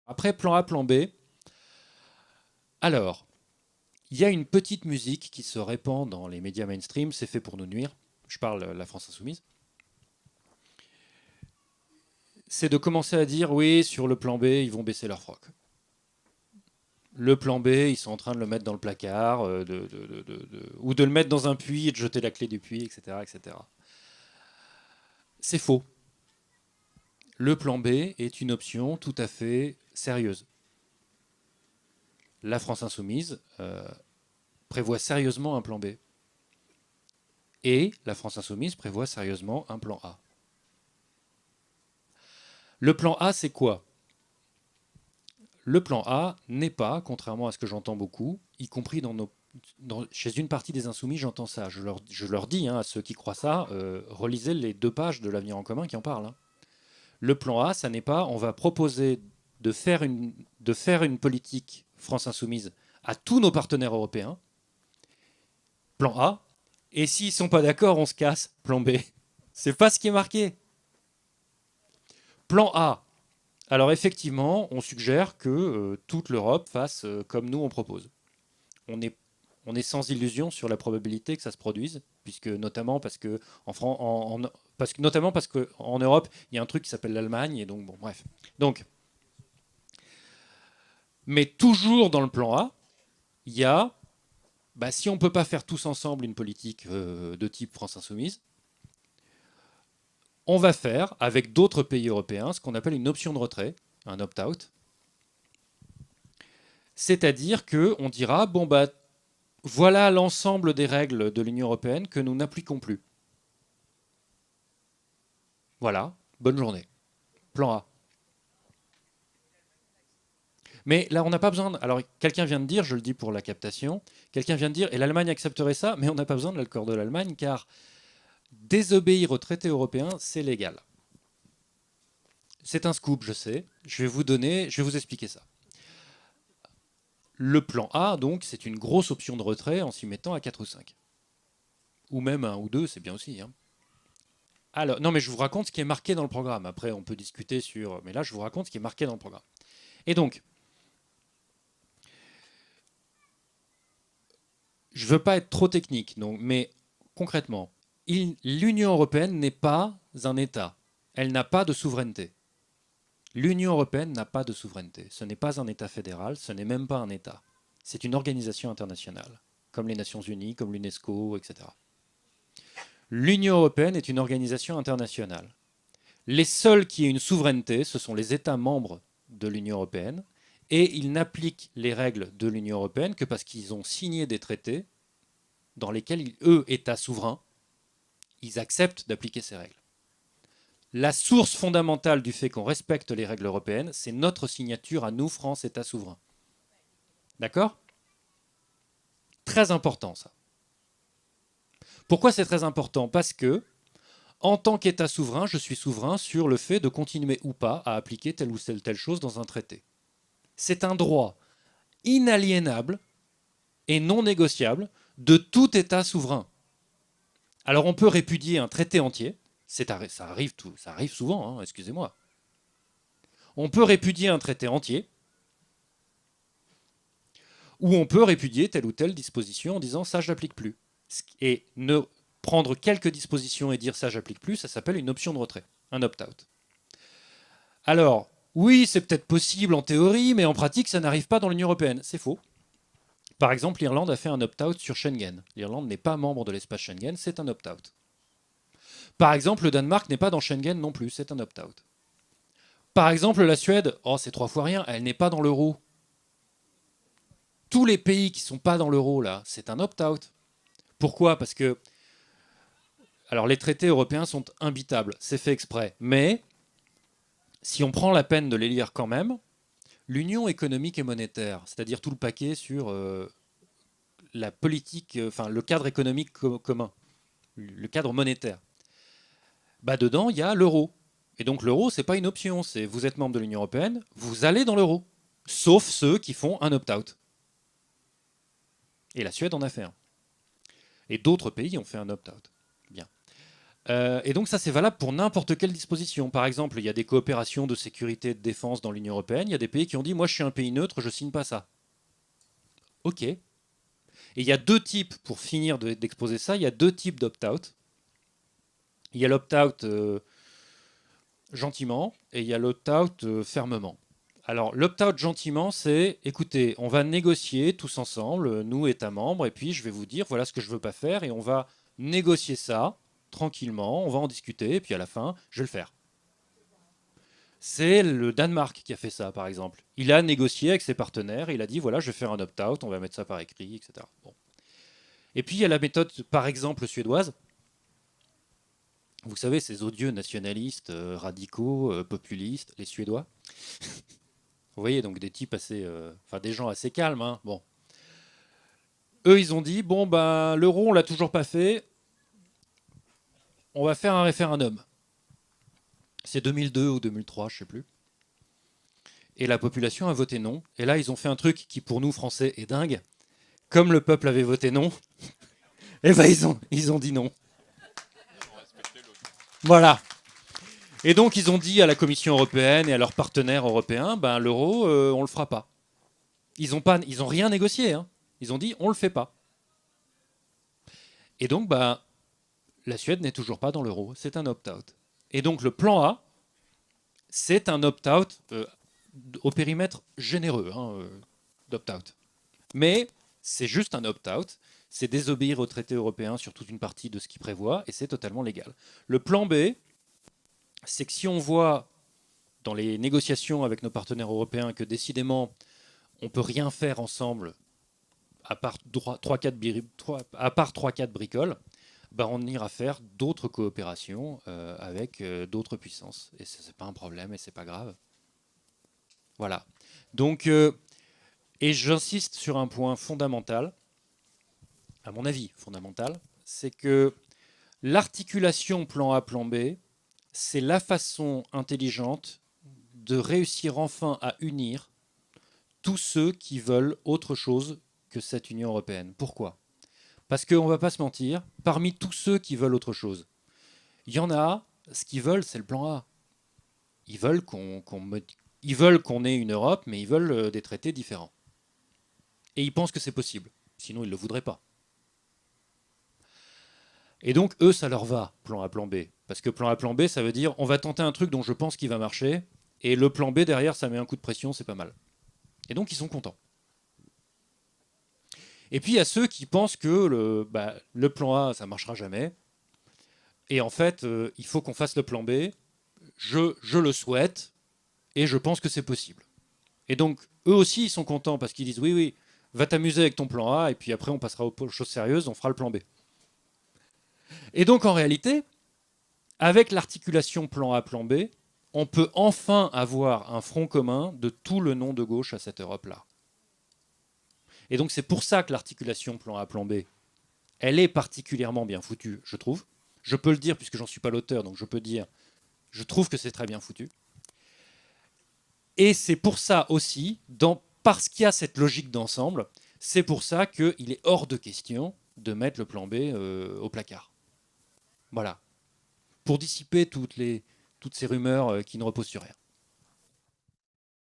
Après, plan A, plan B. Alors, il y a une petite musique qui se répand dans les médias mainstream, c'est fait pour nous nuire. Je parle la France insoumise. C'est de commencer à dire oui, sur le plan B, ils vont baisser leur froc. Le plan B, ils sont en train de le mettre dans le placard, ou de le mettre dans un puits et de jeter la clé du puits, etc., etc. C'est faux. Le plan B est une option tout à fait sérieuse. La France insoumise prévoit sérieusement un plan B. Et la France insoumise prévoit sérieusement un plan A. Le plan A, c'est quoi? Le plan A n'est pas, contrairement à ce que j'entends beaucoup, y compris chez une partie des insoumis, j'entends ça. Je leur dis, à ceux qui croient ça, relisez les 2 pages de l'Avenir en commun qui en parlent. Le plan A, ça n'est pas on va proposer de faire une politique France insoumise à tous nos partenaires européens. Plan A. Et s'ils ne sont pas d'accord, on se casse. Plan B. C'est pas ce qui est marqué. Plan A. Alors effectivement, on suggère que toute l'Europe fasse comme nous on propose. On est, on est sans illusion sur la probabilité que ça se produise, puisque notamment parce que notamment parce qu'en Europe, il y a un truc qui s'appelle l'Allemagne, et donc bon, bref. Donc, mais toujours dans le plan A, il y a, si on ne peut pas faire tous ensemble une politique de type France insoumise, on va faire avec d'autres pays européens ce qu'on appelle une option de retrait, un opt-out. C'est-à-dire qu'on dira, bon, voilà l'ensemble des règles de l'Union européenne que nous n'appliquons plus. Voilà, bonne journée. Plan A. Mais là, on n'a pas besoin. Alors, quelqu'un vient de dire, je le dis pour la captation, quelqu'un vient de dire, et l'Allemagne accepterait ça, mais on n'a pas besoin de l'accord de l'Allemagne, car désobéir aux traités européens, c'est légal. C'est un scoop, je sais. Je vais vous expliquer ça. Le plan A, donc, c'est une grosse option de retrait en s'y mettant à 4 ou 5. Ou même 1 ou 2, c'est bien aussi. Alors, non, mais je vous raconte ce qui est marqué dans le programme. Après, on peut discuter sur. Mais là, je vous raconte ce qui est marqué dans le programme. Et donc, je ne veux pas être trop technique, mais concrètement, l'Union européenne n'est pas un État. Elle n'a pas de souveraineté. L'Union européenne n'a pas de souveraineté. Ce n'est pas un État fédéral, ce n'est même pas un État. C'est une organisation internationale, comme les Nations Unies, comme l'UNESCO, etc. L'Union européenne est une organisation internationale. Les seuls qui aient une souveraineté, ce sont les États membres de l'Union européenne, et ils n'appliquent les règles de l'Union européenne que parce qu'ils ont signé des traités dans lesquels, eux, États souverains, ils acceptent d'appliquer ces règles. La source fondamentale du fait qu'on respecte les règles européennes, c'est notre signature à nous, France, État souverain. D'accord? Très important, ça. Pourquoi c'est très important? Parce que, en tant qu'État souverain, je suis souverain sur le fait de continuer ou pas à appliquer telle ou telle chose dans un traité. C'est un droit inaliénable et non négociable de tout État souverain. Alors on peut répudier un traité entier, ça arrive souvent, excusez-moi. On peut répudier un traité entier, ou on peut répudier telle ou telle disposition en disant ça je l'applique plus. Et ne prendre quelques dispositions et dire ça j'applique plus, ça s'appelle une option de retrait, un opt-out. Alors, oui, c'est peut-être possible en théorie, mais en pratique, ça n'arrive pas dans l'Union européenne. C'est faux. Par exemple, l'Irlande a fait un opt-out sur Schengen. L'Irlande n'est pas membre de l'espace Schengen, c'est un opt-out. Par exemple, le Danemark n'est pas dans Schengen non plus, c'est un opt-out. Par exemple, la Suède, c'est 3 fois rien, elle n'est pas dans l'euro. Tous les pays qui ne sont pas dans l'euro, là, c'est un opt-out. Pourquoi? Parce que alors les traités européens sont imbitables, c'est fait exprès. Mais si on prend la peine de les lire quand même, l'union économique et monétaire, c'est-à-dire tout le paquet sur la politique, le cadre économique commun, le cadre monétaire, dedans il y a l'euro. Et donc l'euro, c'est pas une option, c'est vous êtes membre de l'Union européenne, vous allez dans l'euro. Sauf ceux qui font un opt-out. Et la Suède en a fait un. Et d'autres pays ont fait un opt-out. Bien. Et donc ça, c'est valable pour n'importe quelle disposition. Par exemple, il y a des coopérations de sécurité et de défense dans l'Union européenne. Il y a des pays qui ont dit, moi je suis un pays neutre, je signe pas ça. Ok. Et il y a deux types, pour finir d'exposer ça, il y a deux types d'opt-out. Il y a l'opt-out gentiment et il y a l'opt-out fermement. Alors l'opt-out gentiment, c'est, écoutez, on va négocier tous ensemble, nous, États membres, et puis je vais vous dire, voilà ce que je ne veux pas faire, et on va négocier ça tranquillement, on va en discuter, et puis à la fin, je vais le faire. C'est le Danemark qui a fait ça, par exemple. Il a négocié avec ses partenaires, il a dit, voilà, je vais faire un opt-out, on va mettre ça par écrit, etc. Bon. Et puis il y a la méthode, par exemple, suédoise. Vous savez, ces odieux nationalistes, radicaux, populistes, les Suédois. Vous voyez, donc des types assez, enfin des gens assez calmes. Hein. Bon, eux, ils ont dit bon ben l'euro, on l'a toujours pas fait. On va faire un référendum. C'est 2002 ou 2003, je sais plus. Et la population a voté non. Et là, ils ont fait un truc qui pour nous Français est dingue. Comme le peuple avait voté non, et ben ils ont dit non. Voilà. Et donc ils ont dit à la Commission européenne et à leurs partenaires européens, ben l'euro, on le fera pas. Ils ont rien négocié. Hein. Ils ont dit on le fait pas. Et donc ben la Suède n'est toujours pas dans l'euro. C'est un opt-out. Et donc le plan A, c'est un opt-out au périmètre généreux hein, d'opt-out. Mais c'est juste un opt-out. C'est désobéir au traité européen sur toute une partie de ce qu'il prévoit et c'est totalement légal. Le plan B, c'est que si on voit dans les négociations avec nos partenaires européens que décidément on ne peut rien faire ensemble à part 3-4 bricoles, ben on ira faire d'autres coopérations avec d'autres puissances. Et ce n'est pas un problème et c'est pas grave. Voilà. Donc, et j'insiste sur un point fondamental, à mon avis fondamental, c'est que l'articulation plan A, plan B, c'est la façon intelligente de réussir enfin à unir tous ceux qui veulent autre chose que cette Union européenne. Pourquoi ? Parce qu'on ne va pas se mentir, parmi tous ceux qui veulent autre chose, il y en a, ce qu'ils veulent, c'est le plan A. Ils veulent qu'on ait une Europe, mais ils veulent des traités différents. Et ils pensent que c'est possible. Sinon, ils ne le voudraient pas. Et donc, eux, ça leur va, plan A, plan B. Parce que plan A, plan B, ça veut dire on va tenter un truc dont je pense qu'il va marcher, et le plan B, derrière, ça met un coup de pression, c'est pas mal. Et donc, ils sont contents. Et puis, il y a ceux qui pensent que le plan A, ça ne marchera jamais. Et en fait, il faut qu'on fasse le plan B. Je le souhaite, et je pense que c'est possible. Et donc, eux aussi, ils sont contents parce qu'ils disent oui, va t'amuser avec ton plan A, et puis après, on passera aux choses sérieuses, on fera le plan B. Et donc, en réalité, avec l'articulation plan A, plan B, on peut enfin avoir un front commun de tout le nom de gauche à cette Europe-là. Et donc, c'est pour ça que l'articulation plan A, plan B, elle est particulièrement bien foutue, je trouve. Je peux le dire puisque j'en suis pas l'auteur, donc je peux dire, je trouve que c'est très bien foutu. Et c'est pour ça aussi, parce qu'il y a cette logique d'ensemble, c'est pour ça qu'il est hors de question de mettre le plan B au placard. Voilà. Pour dissiper toutes ces rumeurs qui ne reposent sur rien.